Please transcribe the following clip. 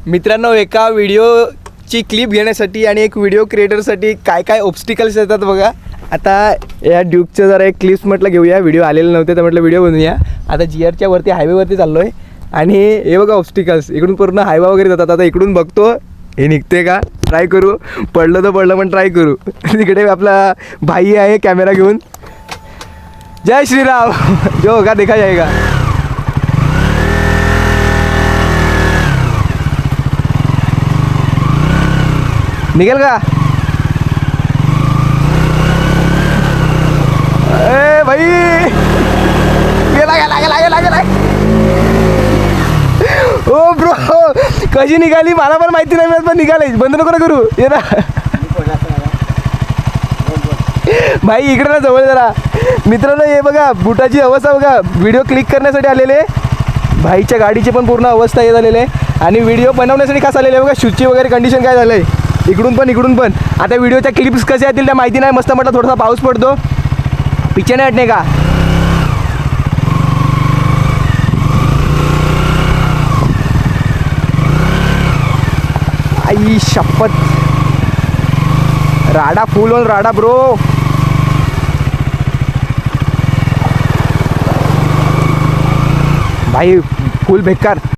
मित्रांनो, एका व्हिडिओची क्लिप घेण्यासाठी आणि एक व्हिडिओ क्रिएटरसाठी काय काय ऑब्स्टिकल्स येतात बघा. आता या ड्यूकचं जरा एक क्लिप्स म्हटलं घेऊया, व्हिडिओ आलेले नव्हते तर म्हटलं व्हिडिओ बनवूया. आता GRच्या वरती हायवेवरती चाललो आहे आणि हे बघा ऑब्स्टिकल्स, इकडून पूर्ण हायवा वगैरे जातात. आता इकडून बघतो हे निघते का, ट्राय करू. पडलं तर पडलं पण ट्राय करू. तिकडे आपला भाई आहे कॅमेरा घेऊन. जय श्रीराम. जो होगा देखा जाएगा. निघेल का? ए भाई, गेला गेला गेला गेला गेला. ओ ब्रो, कशी निघाली मला पण माहिती नाही, पण निघाली. बंद नको ना करू. ये ना भाई, इकडे ना जवळ जरा. मित्रांनो, हे बघा बुटाची अवस्था बघा. व्हिडिओ क्लिक करण्यासाठी आलेले भाईच्या गाडीची पण पूर्ण अवस्था हे झालेली आहे आणि व्हिडिओ बनवण्यासाठी खास आलेले बघा. शूजची वगैरे कंडिशन काय झालं आहे, इकडून पण इकडून पण. आता व्हिडिओच्या क्लिप्स कशा येतील त्या माहिती नाही. मस्त म्हटलं थोडासा पाऊस पडतो, पिक्चर नाही हटणे का. आई शपथ, राडा फुल ऑन राडा ब्रो. भाई फुल बेकार.